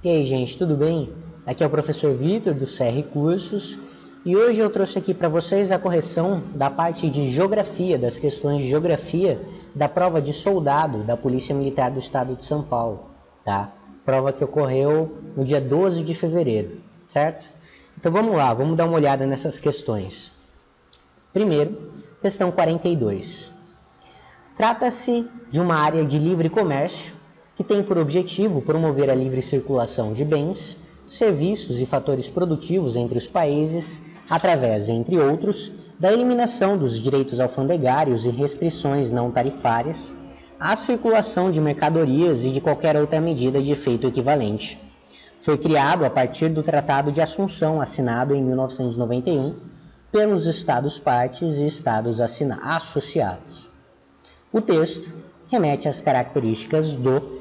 E aí, gente, tudo bem? Aqui é o professor Vitor do CR Cursos e hoje eu trouxe aqui para vocês a correção da parte de geografia, das questões de geografia da prova de soldado da Polícia Militar do Estado de São Paulo, tá? Prova que ocorreu no dia 12 de fevereiro, certo? Então vamos lá, vamos dar uma olhada nessas questões. Primeiro, questão 42. Trata-se de uma área de livre comércio que tem por objetivo promover a livre circulação de bens, serviços e fatores produtivos entre os países, através, entre outros, da eliminação dos direitos alfandegários e restrições não tarifárias, à circulação de mercadorias e de qualquer outra medida de efeito equivalente. Foi criado a partir do Tratado de Assunção, assinado em 1991, pelos Estados-partes e Estados associados. O texto remete às características do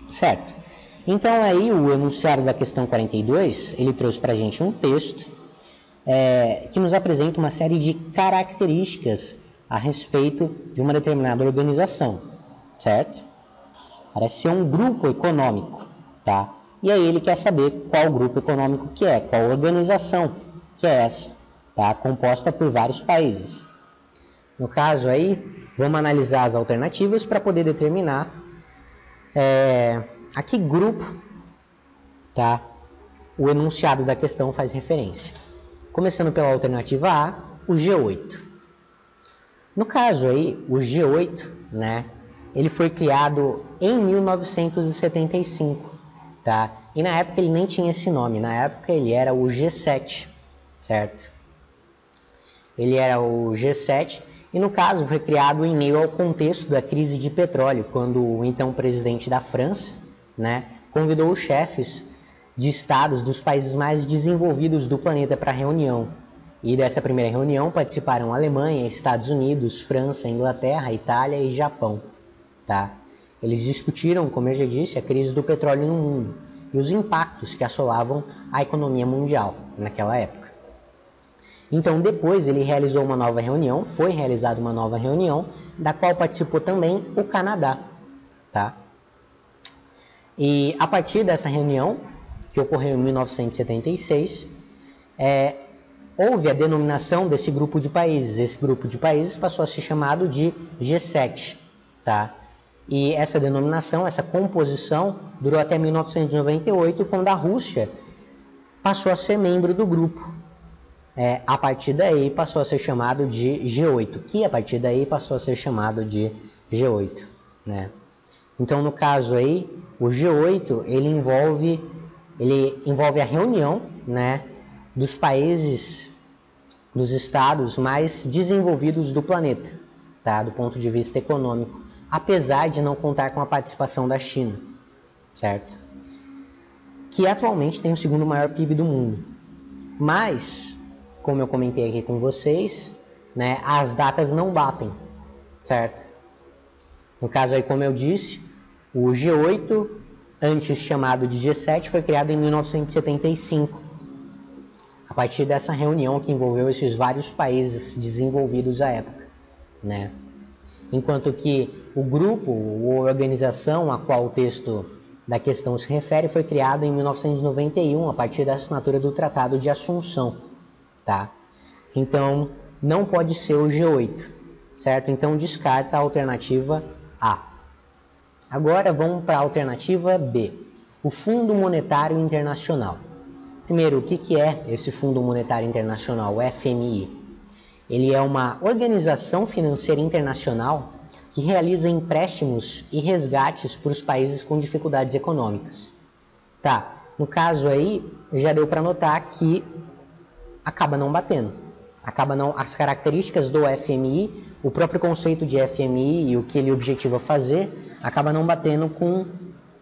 certo. Então aí o enunciado da questão 42, ele trouxe para a gente um texto que nos apresenta uma série de características a respeito de uma determinada organização, certo? Parece ser um grupo econômico, tá? E aí ele quer saber qual grupo econômico que é, qual organização que é essa, tá? Composta por vários países. No caso aí, vamos analisar as alternativas para poder determinar a que grupo, tá, o enunciado da questão faz referência. Começando pela alternativa A, o G8. No caso aí, o G8, né, ele foi criado em 1975, tá? E na época ele nem tinha esse nome, na época ele era o G7, certo? Ele era o G7 e no caso foi criado em meio ao contexto da crise de petróleo, quando o então presidente da França, né, convidou os chefes de estados dos países mais desenvolvidos do planeta para a reunião. E dessa primeira reunião participaram Alemanha, Estados Unidos, França, Inglaterra, Itália e Japão. Tá? Eles discutiram, como eu já disse, a crise do petróleo no mundo e os impactos que assolavam a economia mundial naquela época. Então, depois ele realizou uma nova reunião, foi realizada uma nova reunião, da qual participou também o Canadá, tá? E a partir dessa reunião, que ocorreu em 1976, houve a denominação desse grupo de países. Esse grupo de países passou a ser chamado de G7, tá? E essa denominação, essa composição, durou até 1998, quando a Rússia passou a ser membro do grupo. A partir daí passou a ser chamado de G8, que a partir daí passou a ser chamado de G8, né? Então, no caso aí, o G8, ele envolve a reunião, né, dos países, dos estados mais desenvolvidos do planeta, tá, do ponto de vista econômico, apesar de não contar com a participação da China, certo? Que atualmente tem o segundo maior PIB do mundo. Mas, como eu comentei aqui com vocês, né, as datas não batem, certo? No caso aí, como eu disse, o G8, antes chamado de G7, foi criado em 1975, a partir dessa reunião que envolveu esses vários países desenvolvidos à época, né? Enquanto que o grupo ou organização a qual o texto da questão se refere foi criado em 1991, a partir da assinatura do Tratado de Assunção, tá? Então, não pode ser o G8, certo? Então, descarta a alternativa A. Agora, vamos para a alternativa B, o Fundo Monetário Internacional. Primeiro, o que é esse Fundo Monetário Internacional, o FMI? Ele é uma organização financeira internacional que realiza empréstimos e resgates para os países com dificuldades econômicas. Tá, no caso aí, já deu para notar que acaba não batendo. As características do FMI, o próprio conceito de FMI e o que ele objetiva fazer, acaba não batendo com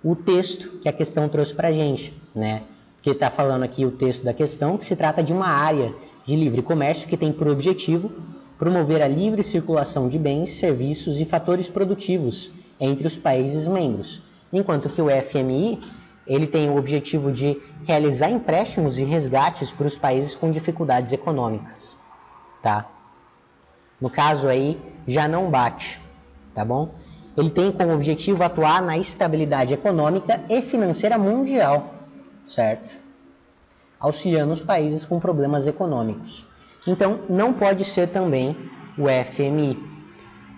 o texto que a questão trouxe para a gente, né? Porque está falando aqui o texto da questão que se trata de uma área de livre comércio que tem por objetivo promover a livre circulação de bens, serviços e fatores produtivos entre os países membros, enquanto que o FMI ele tem o objetivo de realizar empréstimos e resgates para os países com dificuldades econômicas, tá? No caso aí, já não bate, tá bom? Ele tem como objetivo atuar na estabilidade econômica e financeira mundial, certo? Auxiliando os países com problemas econômicos. Então, não pode ser também o FMI.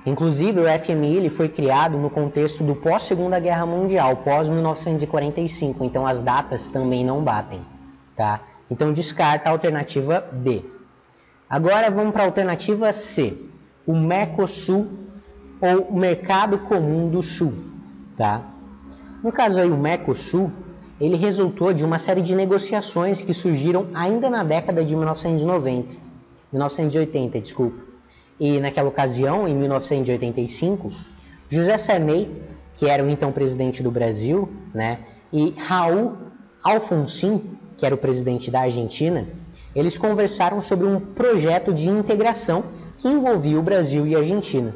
Inclusive, o FMI ele foi criado no contexto do pós-Segunda Guerra Mundial, pós-1945, então as datas também não batem, tá? Então, descarta a alternativa B. Agora, vamos para a alternativa C, o Mercosul ou Mercado Comum do Sul, tá? No caso aí, o Mercosul, ele resultou de uma série de negociações que surgiram ainda na década de 1980, desculpa. E naquela ocasião, em 1985, José Sarney, que era o então presidente do Brasil, né, e Raul Alfonsín, que era o presidente da Argentina, eles conversaram sobre um projeto de integração que envolvia o Brasil e a Argentina.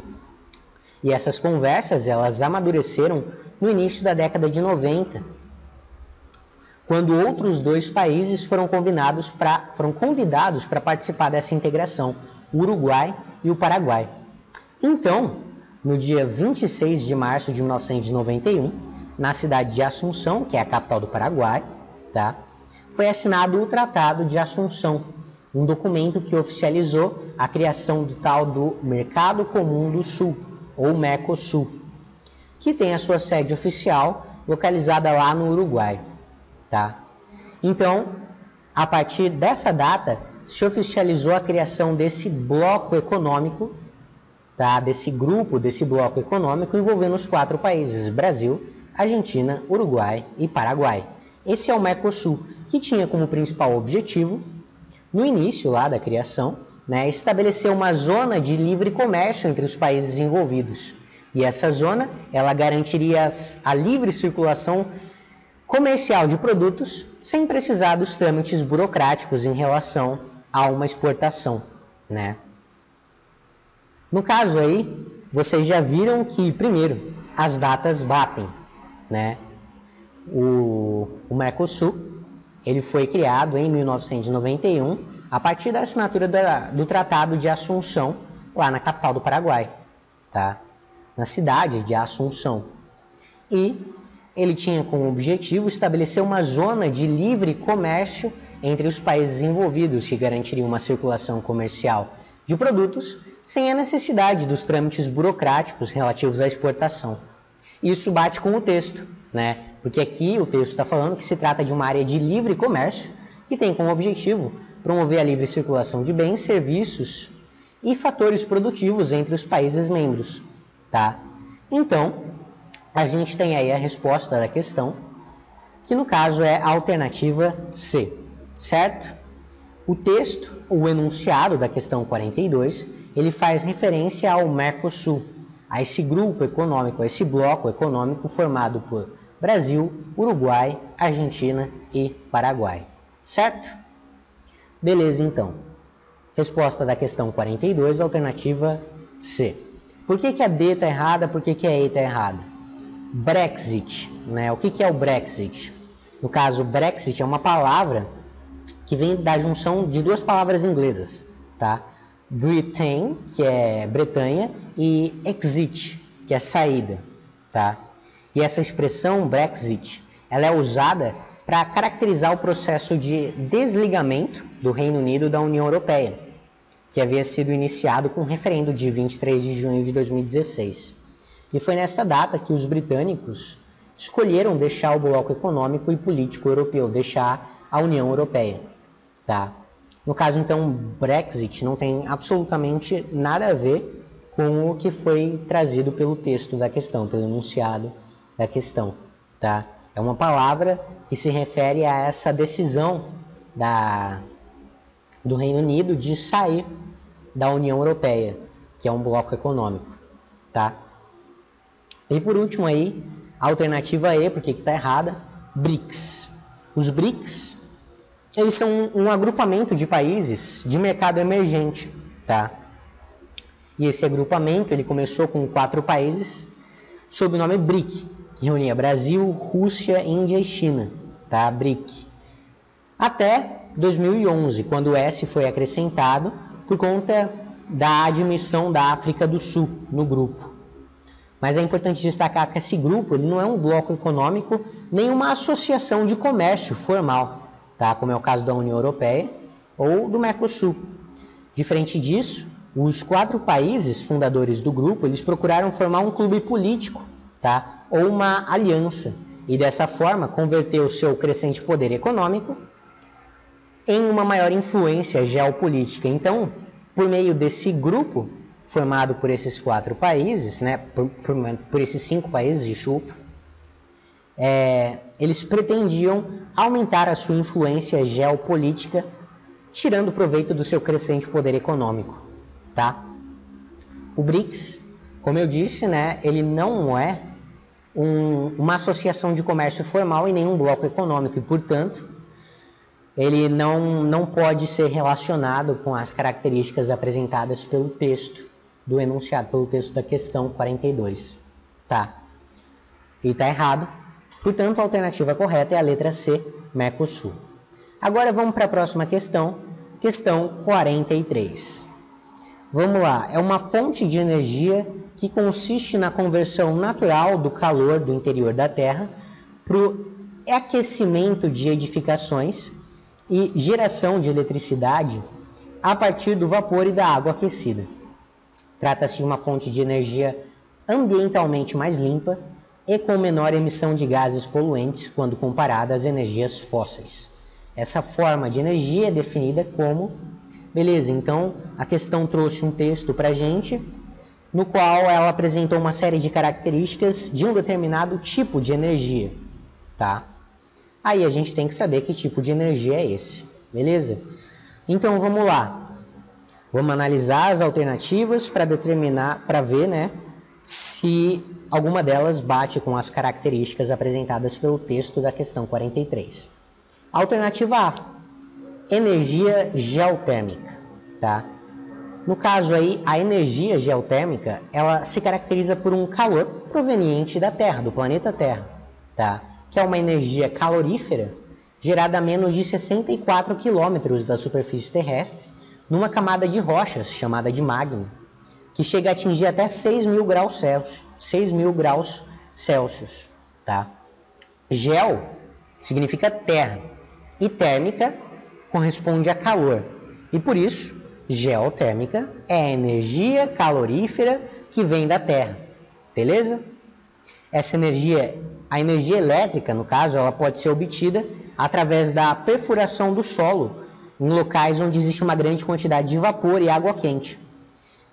E essas conversas, elas amadureceram no início da década de 90, quando outros dois países foram convidados para participar dessa integração, o Uruguai e o Paraguai. Então, no dia 26 de março de 1991, na cidade de Assunção, que é a capital do Paraguai, tá, foi assinado o Tratado de Assunção, um documento que oficializou a criação do tal do Mercado Comum do Sul, ou Mercosul, que tem a sua sede oficial localizada lá no Uruguai. Tá? Então, a partir dessa data, se oficializou a criação desse bloco econômico, tá? Desse grupo, desse bloco econômico envolvendo os 4 países, Brasil, Argentina, Uruguai e Paraguai. Esse é o Mercosul, que tinha como principal objetivo, no início lá da criação, né, estabelecer uma zona de livre comércio entre os países envolvidos. E essa zona, ela garantiria a livre circulação comercial de produtos sem precisar dos trâmites burocráticos em relação a uma exportação, né? No caso aí, vocês já viram que, primeiro, as datas batem, né? O Mercosul, ele foi criado em 1991, a partir da assinatura do Tratado de Assunção, lá na capital do Paraguai, tá? Na cidade de Assunção. E ele tinha como objetivo estabelecer uma zona de livre comércio entre os países envolvidos, que garantiria uma circulação comercial de produtos sem a necessidade dos trâmites burocráticos relativos à exportação. Isso bate com o texto, né? Porque aqui o texto está falando que se trata de uma área de livre comércio que tem como objetivo promover a livre circulação de bens, serviços e fatores produtivos entre os países membros, tá? Então, a gente tem aí a resposta da questão, que no caso é a alternativa C, certo? O texto, o enunciado da questão 42, ele faz referência ao Mercosul, a esse grupo econômico, a esse bloco econômico formado por Brasil, Uruguai, Argentina e Paraguai, certo? Beleza, então. Resposta da questão 42, alternativa C. Por que a D está errada, por que a E está errada? Brexit, né? O que é o Brexit? No caso, Brexit é uma palavra que vem da junção de 2 palavras inglesas, tá? Britain, que é Bretanha, e exit, que é saída, tá? E essa expressão Brexit, ela é usada para caracterizar o processo de desligamento do Reino Unido da União Europeia, que havia sido iniciado com o referendo de 23 de junho de 2016. E foi nessa data que os britânicos escolheram deixar o bloco econômico e político europeu, deixar a União Europeia, tá? No caso, então, Brexit não tem absolutamente nada a ver com o que foi trazido pelo texto da questão, pelo enunciado da questão, tá? É uma palavra que se refere a essa decisão do Reino Unido de sair da União Europeia, que é um bloco econômico, tá? E por último aí, a alternativa E, porque que está errada, BRICS. Os BRICS, eles são um agrupamento de países de mercado emergente, tá? E esse agrupamento, ele começou com 4 países, sob o nome BRIC, que reunia Brasil, Rússia, Índia e China, tá? BRIC. Até 2011, quando o S foi acrescentado por conta da admissão da África do Sul no grupo. Mas é importante destacar que esse grupo ele não é um bloco econômico nem uma associação de comércio formal, tá? Como é o caso da União Europeia ou do Mercosul. Diferente disso, os 4 países fundadores do grupo eles procuraram formar um clube político, tá? Ou uma aliança, e dessa forma converter o seu crescente poder econômico em uma maior influência geopolítica. Então, por meio desse grupo, formado por esses 4 países, né, por esses 5 países, desculpa, eles pretendiam aumentar a sua influência geopolítica, tirando proveito do seu crescente poder econômico, tá? O BRICS, como eu disse, né, ele não é uma associação de comércio formal e nenhum bloco econômico, e, portanto, ele não pode ser relacionado com as características apresentadas pelo texto do enunciado, pelo texto da questão 42. Tá? E tá errado. Portanto, a alternativa correta é a letra C, Mercosul. Agora vamos para a próxima questão, questão 43. Vamos lá, é uma fonte de energia que consiste na conversão natural do calor do interior da Terra para o aquecimento de edificações e geração de eletricidade a partir do vapor e da água aquecida. Trata-se de uma fonte de energia ambientalmente mais limpa e com menor emissão de gases poluentes quando comparada às energias fósseis. Essa forma de energia é definida como... Beleza, então a questão trouxe um texto para a gente, no qual ela apresentou uma série de características de um determinado tipo de energia, tá? Aí a gente tem que saber que tipo de energia é esse, beleza? Então vamos lá. Vamos analisar as alternativas para determinar, para ver, né, se alguma delas bate com as características apresentadas pelo texto da questão 43. Alternativa A, energia geotérmica, tá? No caso aí, a energia geotérmica, ela se caracteriza por um calor proveniente da Terra, do planeta Terra, tá? Que é uma energia calorífera gerada a menos de 64 quilômetros da superfície terrestre, numa camada de rochas chamada de magma, que chega a atingir até 6.000 graus Celsius, tá? Geo significa terra e térmica corresponde a calor, e por isso geotérmica é a energia calorífera que vem da Terra, beleza? Essa energia, a energia elétrica, no caso, ela pode ser obtida através da perfuração do solo em locais onde existe uma grande quantidade de vapor e água quente.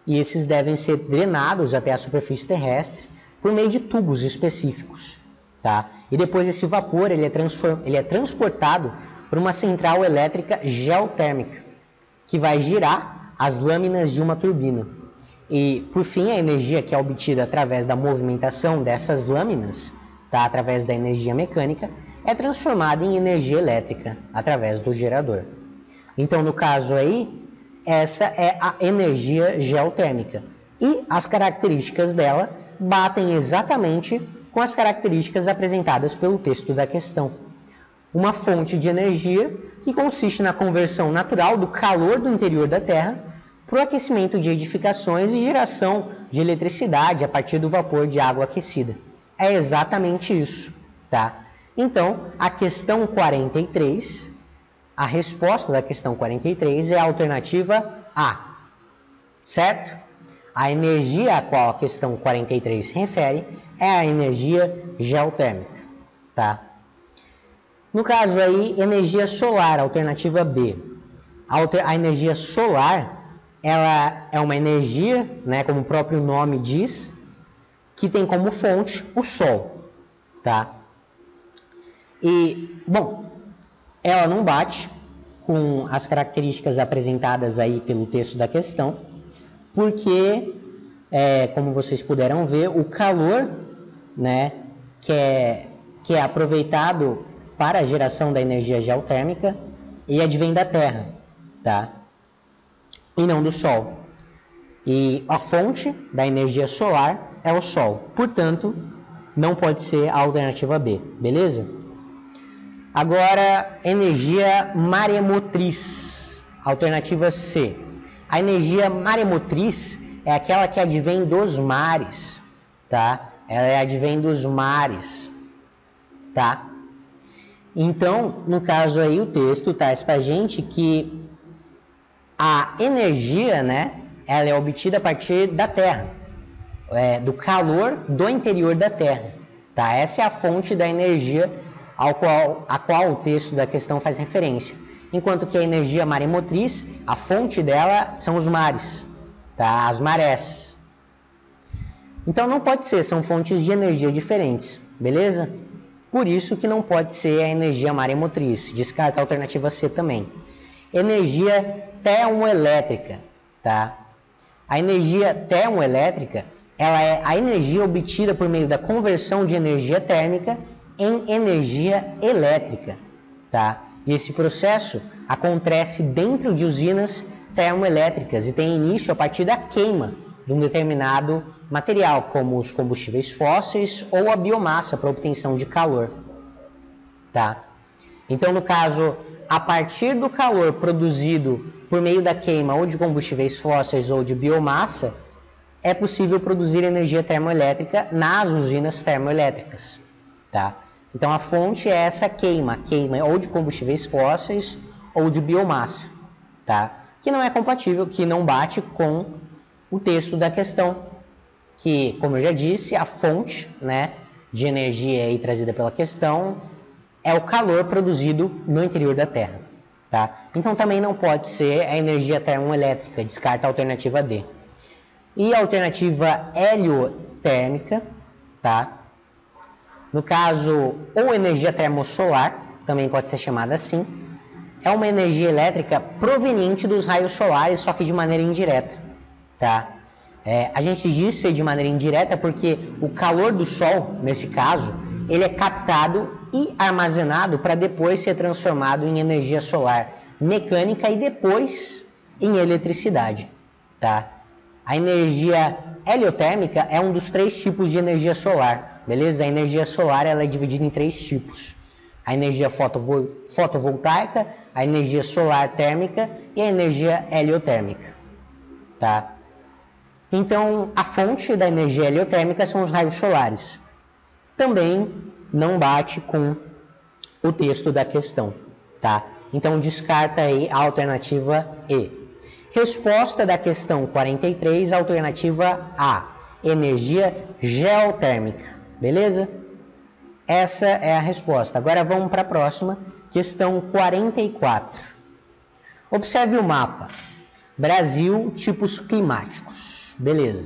E esses devem ser drenados até a superfície terrestre por meio de tubos específicos, tá? E depois esse vapor ele é transportado por uma central elétrica geotérmica, que vai girar as lâminas de uma turbina. E, por fim, a energia que é obtida através da movimentação dessas lâminas, tá? Através da energia mecânica, é transformada em energia elétrica através do gerador. Então, no caso aí, essa é a energia geotérmica. E as características dela batem exatamente com as características apresentadas pelo texto da questão. Uma fonte de energia que consiste na conversão natural do calor do interior da Terra para o aquecimento de edificações e geração de eletricidade a partir do vapor de água aquecida. É exatamente isso, tá? Então, a questão 43, a resposta da questão 43 é a alternativa A, certo? A energia a qual a questão 43 se refere é a energia geotérmica, tá? No caso aí, energia solar, alternativa B. A energia solar, ela é uma energia, né, como o próprio nome diz, que tem como fonte o Sol, tá? E, bom, ela não bate com as características apresentadas aí pelo texto da questão, porque, como vocês puderam ver, o calor, né, que é aproveitado para a geração da energia geotérmica e advém da Terra, tá? E não do Sol. E a fonte da energia solar é o Sol. Portanto, não pode ser a alternativa B, beleza? Agora, energia maremotriz, alternativa C. A energia maremotriz é aquela que advém dos mares, tá? Ela advém dos mares, tá? Então, no caso aí, o texto traz pra gente que a energia, né, ela é obtida a partir da Terra, do calor do interior da Terra, tá? Essa é a fonte da energia a qual o texto da questão faz referência. Enquanto que a energia maremotriz, a fonte dela são os mares, tá? As marés. Então não pode ser, são fontes de energia diferentes, beleza? Por isso que não pode ser a energia maremotriz. Descarta a alternativa C também. Energia termoelétrica, tá? A energia termoelétrica, ela é a energia obtida por meio da conversão de energia térmica em energia elétrica, tá? E esse processo acontece dentro de usinas termoelétricas e tem início a partir da queima de um determinado material, como os combustíveis fósseis ou a biomassa para obtenção de calor, tá? Então, no caso, a partir do calor produzido por meio da queima ou de combustíveis fósseis ou de biomassa, é possível produzir energia termoelétrica nas usinas termoelétricas, tá? Então, a fonte é essa queima ou de combustíveis fósseis ou de biomassa, tá? Que não é compatível, que não bate com o texto da questão, que, como eu já disse, a fonte, né, de energia aí trazida pela questão é o calor produzido no interior da Terra, tá? Então, também não pode ser a energia termoelétrica, descarta a alternativa D. E a alternativa heliotérmica, tá? No caso, ou energia termosolar, também pode ser chamada assim, é uma energia elétrica proveniente dos raios solares, só que de maneira indireta, tá? A gente diz ser de maneira indireta porque o calor do Sol, nesse caso, ele é captado e armazenado para depois ser transformado em energia solar mecânica e depois em eletricidade, tá? A energia heliotérmica é um dos 3 tipos de energia solar, beleza? A energia solar ela é dividida em 3 tipos. A energia fotovoltaica, a energia solar térmica e a energia heliotérmica, tá? Então, a fonte da energia heliotérmica são os raios solares. Também não bate com o texto da questão, tá? Então, descarta aí a alternativa E. Resposta da questão 43, alternativa A, energia geotérmica, beleza? Essa é a resposta. Agora vamos para a próxima, questão 44. Observe o mapa. Brasil, tipos climáticos. Beleza.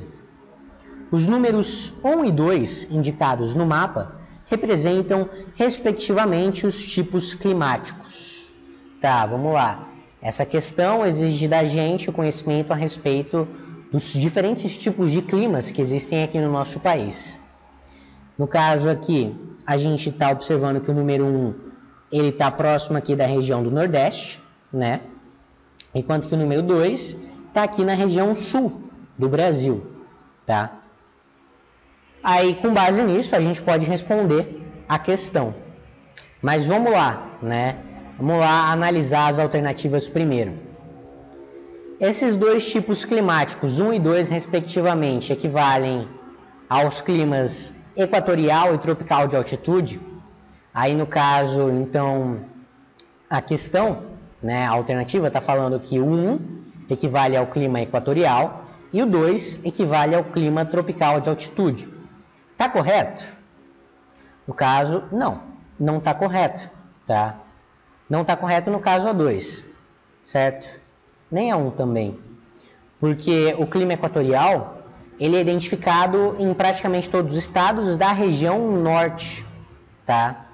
Os números 1 e 2 indicados no mapa representam, respectivamente, os tipos climáticos. Tá, vamos lá. Essa questão exige da gente o conhecimento a respeito dos diferentes tipos de climas que existem aqui no nosso país. No caso aqui, a gente está observando que o número 1 ele está próximo aqui da região do Nordeste, né? Enquanto que o número 2 está aqui na região sul do Brasil, tá? Aí, com base nisso, a gente pode responder a questão. Mas vamos lá, né? Vamos lá analisar as alternativas primeiro. Esses 2 tipos climáticos, 1 e 2 respectivamente, equivalem aos climas equatorial e tropical de altitude. Aí, no caso, então, a questão, né, a alternativa está falando que o 1 equivale ao clima equatorial e o 2 equivale ao clima tropical de altitude. Tá correto? No caso, não está correto, tá? Não está correto no caso A2, certo? Nem A1 também, porque o clima equatorial ele é identificado em praticamente todos os estados da região norte, tá?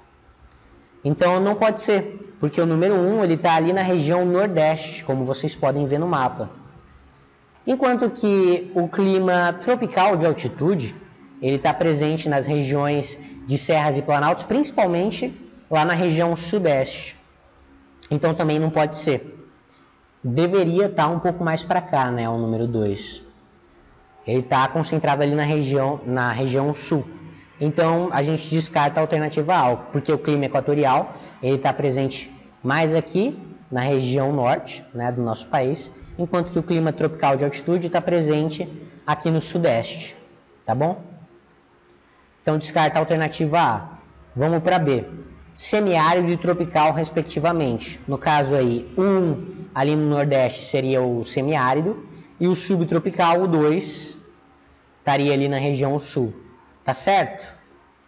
Então não pode ser, porque o número 1 ele está ali na região nordeste, como vocês podem ver no mapa. Enquanto que o clima tropical de altitude ele está presente nas regiões de serras e planaltos, principalmente lá na região sudeste. Então também não pode ser. Deveria estar um pouco mais para cá, né, o número 2. Ele está concentrado ali na região sul. Então a gente descarta a alternativa A, porque o clima equatorial ele está presente mais aqui na região norte, né, do nosso país, enquanto que o clima tropical de altitude está presente aqui no sudeste, tá bom? Então descarta a alternativa A. Vamos para B. Semiárido e tropical, respectivamente. No caso aí, ali no Nordeste seria o semiárido e o subtropical, o 2, estaria ali na região sul. Tá certo?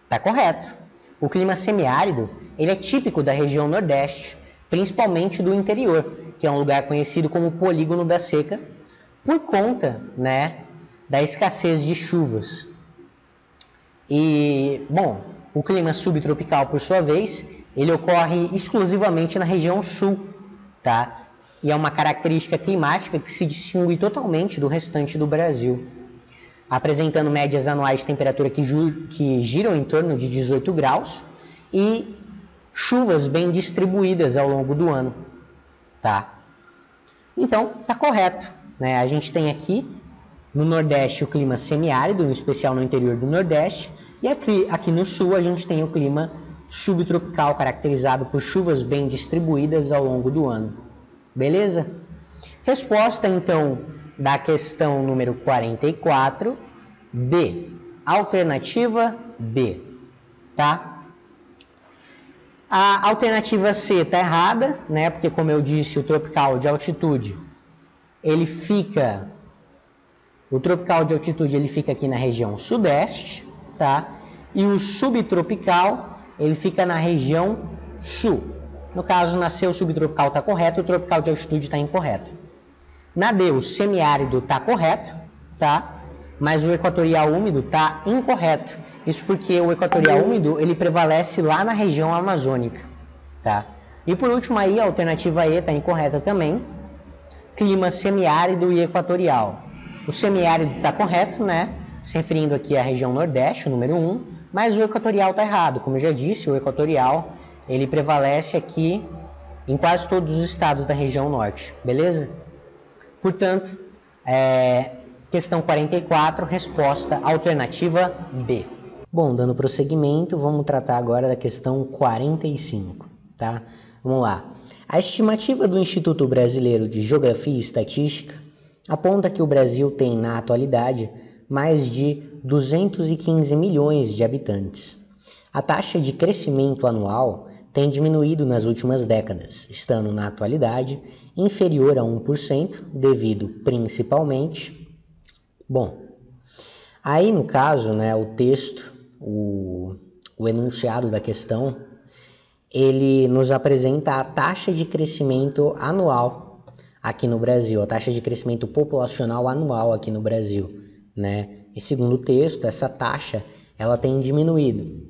Tá correto. O clima semiárido, ele é típico da região Nordeste, principalmente do interior, que é um lugar conhecido como polígono da seca, por conta, né, da escassez de chuvas. E, bom, o clima subtropical, por sua vez, ele ocorre exclusivamente na região sul, tá? E é uma característica climática que se distingue totalmente do restante do Brasil, apresentando médias anuais de temperatura que giram em torno de 18 graus e chuvas bem distribuídas ao longo do ano, tá? Então, tá correto, né? A gente tem aqui no Nordeste o clima semiárido, em especial no interior do Nordeste, e aqui no Sul a gente tem o clima subtropical, caracterizado por chuvas bem distribuídas ao longo do ano. Beleza? Resposta, então, da questão número 44, B. Alternativa B, tá? A alternativa C está errada, né? Porque, como eu disse, o tropical de altitude, o tropical de altitude ele fica aqui na região sudeste, tá? E o subtropical, ele fica na região sul. No caso, na C, o subtropical está correto, o tropical de altitude está incorreto. Na D, o semiárido está correto, tá? Mas o equatorial úmido está incorreto. Isso porque o equatorial úmido, ele prevalece lá na região amazônica, tá? E por último aí, a alternativa E está incorreta também. Clima semiárido e equatorial. O semiárido está correto, né? Se referindo aqui à região Nordeste, o número 1, mas o equatorial está errado. Como eu já disse, o equatorial, ele prevalece aqui em quase todos os estados da região Norte, beleza? Portanto, questão 44, resposta alternativa B. Bom, dando prosseguimento, vamos tratar agora da questão 45, tá? Vamos lá. A estimativa do Instituto Brasileiro de Geografia e Estatística aponta que o Brasil tem, na atualidade, mais de 215 milhões de habitantes. A taxa de crescimento anual tem diminuído nas últimas décadas, estando, na atualidade, inferior a 1%, devido principalmente... Bom, aí no caso, né, o texto, o enunciado da questão, ele nos apresenta a taxa de crescimento anual aqui no Brasil, a taxa de crescimento populacional anual aqui no Brasil, né? E segundo o texto, essa taxa ela tem diminuído,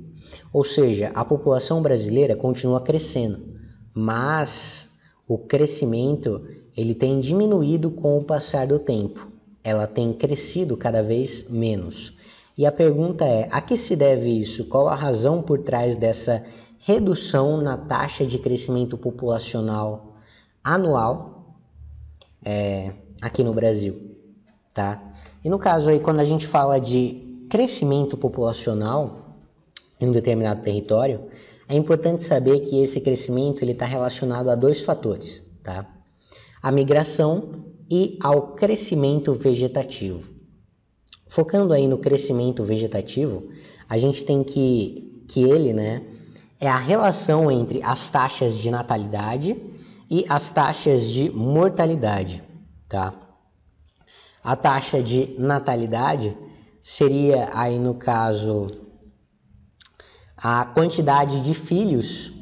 ou seja, a população brasileira continua crescendo, mas o crescimento ele tem diminuído com o passar do tempo, ela tem crescido cada vez menos. E a pergunta é, a que se deve isso? Qual a razão por trás dessa redução na taxa de crescimento populacional anual aqui no Brasil, tá? E no caso aí, quando a gente fala de crescimento populacional em um determinado território, é importante saber que esse crescimento ele está relacionado a dois fatores, tá? A migração e ao crescimento vegetativo. Focando aí no crescimento vegetativo, a gente tem que ele, né, é a relação entre as taxas de natalidade e as taxas de mortalidade, tá? A taxa de natalidade seria aí no caso a quantidade de filhos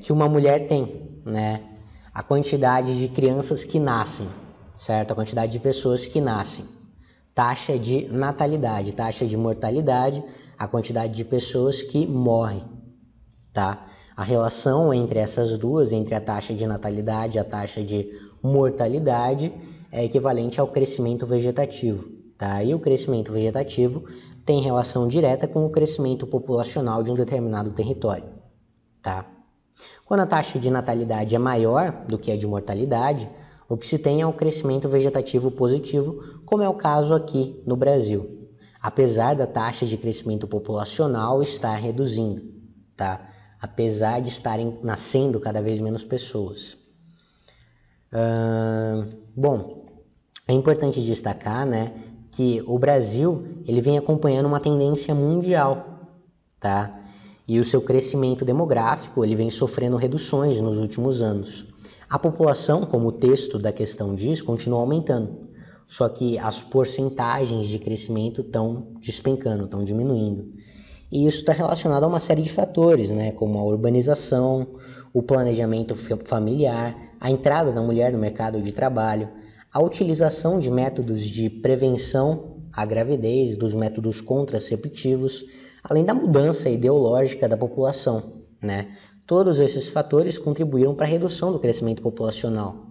que uma mulher tem, né? A quantidade de crianças que nascem, certo? A quantidade de pessoas que nascem. Taxa de natalidade, taxa de mortalidade, a quantidade de pessoas que morrem, tá? A relação entre essas duas, entre a taxa de natalidade e a taxa de mortalidade, é equivalente ao crescimento vegetativo, tá? E o crescimento vegetativo tem relação direta com o crescimento populacional de um determinado território, tá? Quando a taxa de natalidade é maior do que a de mortalidade, o que se tem é o crescimento vegetativo positivo, como é o caso aqui no Brasil, apesar da taxa de crescimento populacional estar reduzindo, tá? Apesar de estarem nascendo cada vez menos pessoas. Bom, é importante destacar, né, que o Brasil ele vem acompanhando uma tendência mundial, tá? E o seu crescimento demográfico ele vem sofrendo reduções nos últimos anos. A população, como o texto da questão diz, continua aumentando, só que as porcentagens de crescimento estão despencando, estão diminuindo. E isso está relacionado a uma série de fatores, né, como a urbanização, o planejamento familiar, a entrada da mulher no mercado de trabalho, a utilização de métodos de prevenção à gravidez, dos métodos contraceptivos, além da mudança ideológica da população, né? Todos esses fatores contribuíram para a redução do crescimento populacional.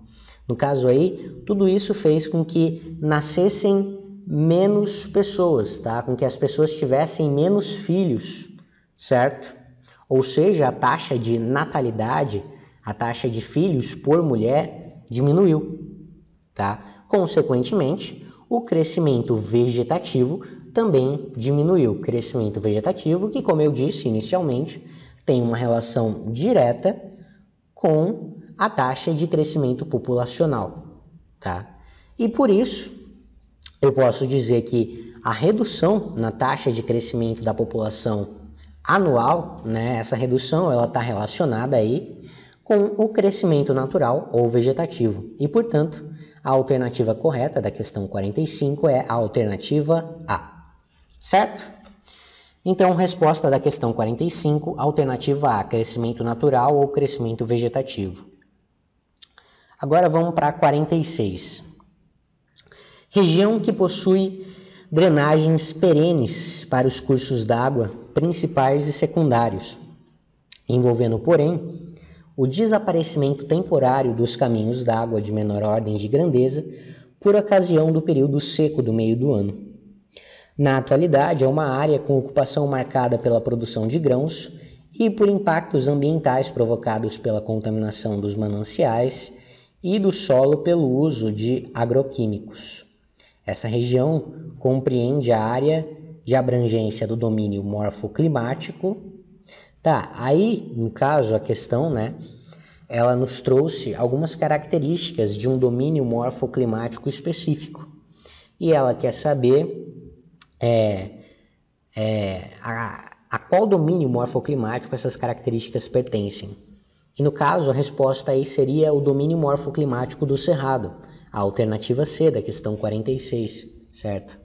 No caso aí, tudo isso fez com que nascessem menos pessoas, tá? Com que as pessoas tivessem menos filhos, certo? Ou seja, a taxa de natalidade, a taxa de filhos por mulher diminuiu, tá? Consequentemente, o crescimento vegetativo também diminuiu. Crescimento vegetativo que, como eu disse inicialmente, tem uma relação direta com a taxa de crescimento populacional, tá? E por isso, eu posso dizer que a redução na taxa de crescimento da população anual, né, essa redução ela está relacionada aí com o crescimento natural ou vegetativo. E, portanto, a alternativa correta da questão 45 é a alternativa A, certo? Então, resposta da questão 45, alternativa A, crescimento natural ou crescimento vegetativo. Agora vamos para a 46. Região que possui drenagens perenes para os cursos d'água principais e secundários, envolvendo, porém, o desaparecimento temporário dos caminhos d'água de menor ordem de grandeza por ocasião do período seco do meio do ano. Na atualidade, é uma área com ocupação marcada pela produção de grãos e por impactos ambientais provocados pela contaminação dos mananciais e do solo pelo uso de agroquímicos. Essa região compreende a área de abrangência do domínio morfoclimático. Tá, aí, no caso, a questão, né, ela nos trouxe algumas características de um domínio morfoclimático específico. E ela quer saber a qual domínio morfoclimático essas características pertencem. E no caso, a resposta aí seria o domínio morfoclimático do Cerrado, a alternativa C da questão 46, certo?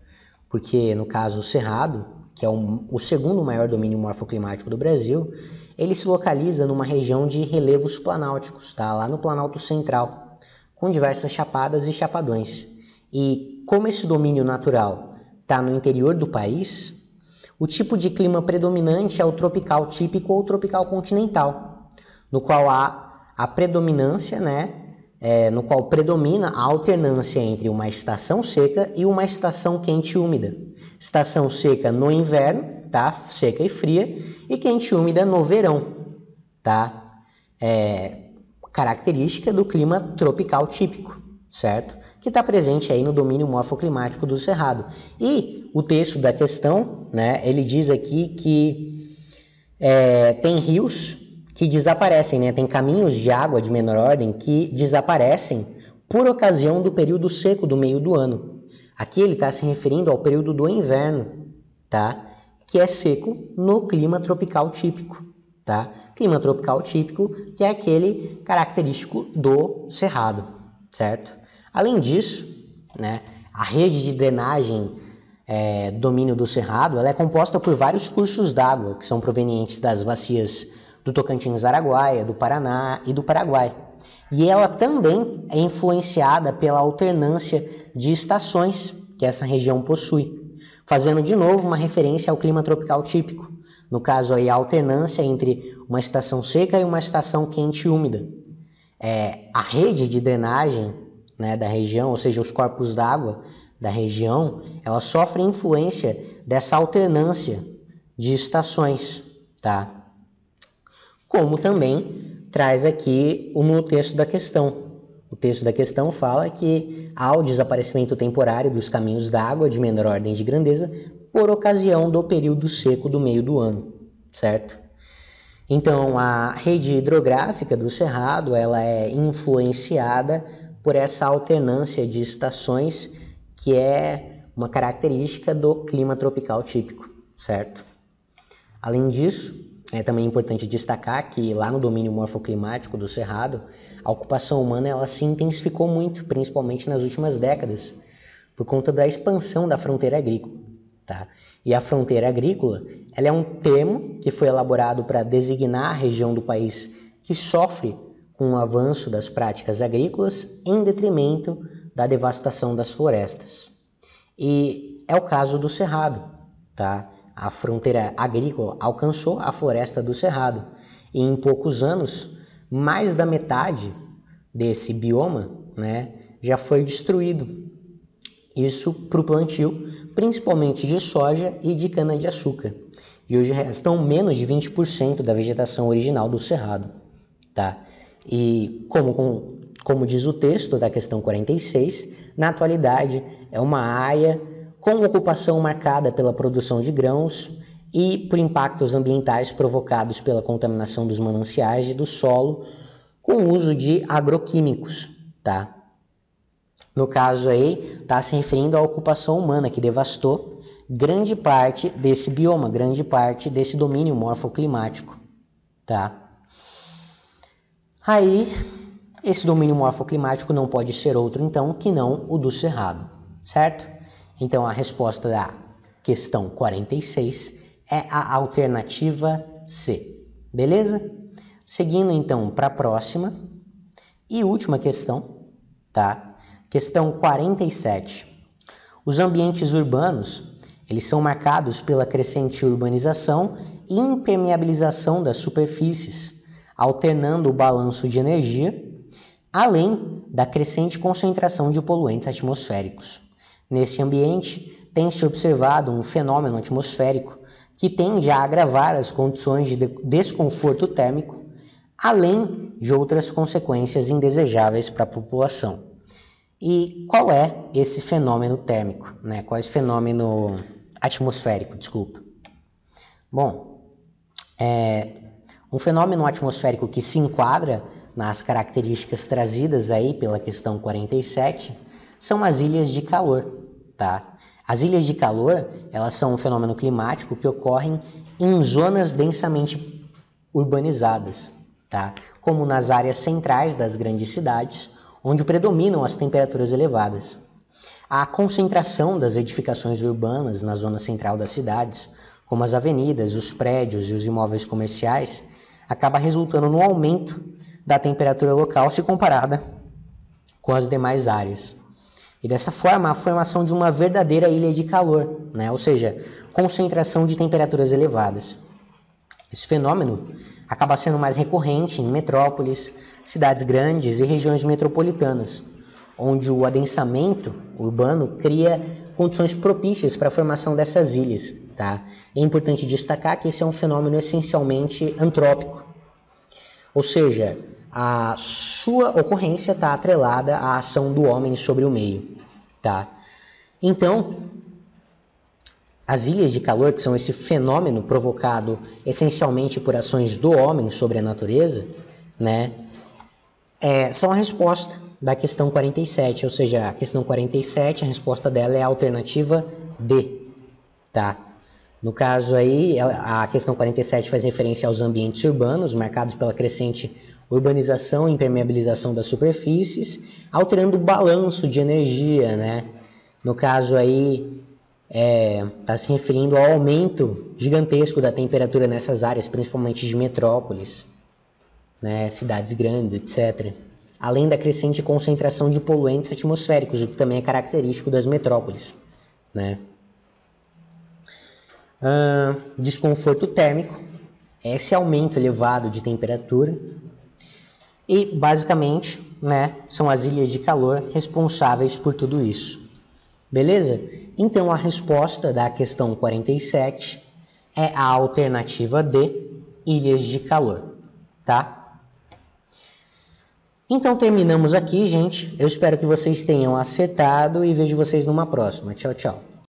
Porque, no caso, o Cerrado, que é o segundo maior domínio morfoclimático do Brasil, ele se localiza numa região de relevos planálticos, tá? Lá no Planalto Central, com diversas chapadas e chapadões. E como esse domínio natural está no interior do país, o tipo de clima predominante é o tropical típico ou tropical continental, no qual há a predominância, né? No qual predomina a alternância entre uma estação seca e uma estação quente e úmida. Estação seca no inverno, tá? Seca e fria, e quente e úmida no verão, tá? Característica do clima tropical típico, certo? Que está presente aí no domínio morfoclimático do Cerrado. E o texto da questão, né? Ele diz aqui que tem rios que desaparecem, né? Tem caminhos de água de menor ordem que desaparecem por ocasião do período seco do meio do ano. Aqui ele está se referindo ao período do inverno, tá? Que é seco no clima tropical típico, tá? Clima tropical típico que é aquele característico do Cerrado, certo? Além disso, né? A rede de drenagem domínio do Cerrado, ela é composta por vários cursos d'água que são provenientes das bacias do Tocantins-Araguaia, do Paraná e do Paraguai. E ela também é influenciada pela alternância de estações que essa região possui, fazendo de novo uma referência ao clima tropical típico. No caso aí, a alternância entre uma estação seca e uma estação quente e úmida. A rede de drenagem, né, da região, ou seja, os corpos d'água da região, ela sofre influência dessa alternância de estações, tá? Como também traz aqui no texto da questão. O texto da questão fala que há o desaparecimento temporário dos caminhos d'água de menor ordem de grandeza por ocasião do período seco do meio do ano, certo? Então, a rede hidrográfica do Cerrado, ela é influenciada por essa alternância de estações, que é uma característica do clima tropical típico, certo? Além disso, é também importante destacar que lá no domínio morfoclimático do Cerrado, a ocupação humana ela se intensificou muito, principalmente nas últimas décadas, por conta da expansão da fronteira agrícola. Tá? E a fronteira agrícola ela é um termo que foi elaborado para designar a região do país que sofre com o avanço das práticas agrícolas em detrimento da devastação das florestas. E é o caso do Cerrado. Tá? A fronteira agrícola alcançou a floresta do Cerrado e em poucos anos, mais da metade desse bioma, né, já foi destruído. Isso para o plantio, principalmente de soja e de cana-de-açúcar. E hoje restam menos de 20% da vegetação original do Cerrado. Tá? E como diz o texto da questão 46, na atualidade é uma área com ocupação marcada pela produção de grãos e por impactos ambientais provocados pela contaminação dos mananciais e do solo com o uso de agroquímicos, tá? No caso aí, está se referindo à ocupação humana que devastou grande parte desse bioma, grande parte desse domínio morfoclimático, tá? Aí, esse domínio morfoclimático não pode ser outro, então, que não o do Cerrado, certo? Então, a resposta da questão 46 é a alternativa C, beleza? Seguindo, então, para a próxima e última questão, tá? Questão 47. Os ambientes urbanos, eles são marcados pela crescente urbanização e impermeabilização das superfícies, alternando o balanço de energia, além da crescente concentração de poluentes atmosféricos. Nesse ambiente, tem-se observado um fenômeno atmosférico que tende a agravar as condições de desconforto térmico, além de outras consequências indesejáveis para a população. E qual é esse fenômeno térmico, né? Qual é esse fenômeno atmosférico, desculpa? Bom, um fenômeno atmosférico que se enquadra nas características trazidas aí pela questão 47 são as ilhas de calor, tá? As ilhas de calor, elas são um fenômeno climático que ocorrem em zonas densamente urbanizadas, tá? Como nas áreas centrais das grandes cidades, onde predominam as temperaturas elevadas. A concentração das edificações urbanas na zona central das cidades, como as avenidas, os prédios e os imóveis comerciais, acaba resultando no aumento da temperatura local se comparada com as demais áreas. E dessa forma, a formação de uma verdadeira ilha de calor, né? Ou seja, concentração de temperaturas elevadas. Esse fenômeno acaba sendo mais recorrente em metrópoles, cidades grandes e regiões metropolitanas, onde o adensamento urbano cria condições propícias para a formação dessas ilhas. Tá? É importante destacar que esse é um fenômeno essencialmente antrópico, ou seja, a sua ocorrência está atrelada à ação do homem sobre o meio. Tá? Então, as ilhas de calor, que são esse fenômeno provocado essencialmente por ações do homem sobre a natureza, né, são a resposta da questão 47, ou seja, a questão 47, a resposta dela é a alternativa D, tá? No caso aí, a questão 47 faz referência aos ambientes urbanos, marcados pela crescente urbanização e impermeabilização das superfícies, alterando o balanço de energia, né? No caso aí, está se referindo ao aumento gigantesco da temperatura nessas áreas, principalmente de metrópoles, né, cidades grandes, etc. Além da crescente concentração de poluentes atmosféricos, o que também é característico das metrópoles, né? Desconforto térmico, esse aumento elevado de temperatura, e basicamente, né, são as ilhas de calor responsáveis por tudo isso. Beleza? Então a resposta da questão 47 é a alternativa D, ilhas de calor, tá? Então terminamos aqui, gente. Eu espero que vocês tenham acertado e vejo vocês numa próxima. Tchau, tchau.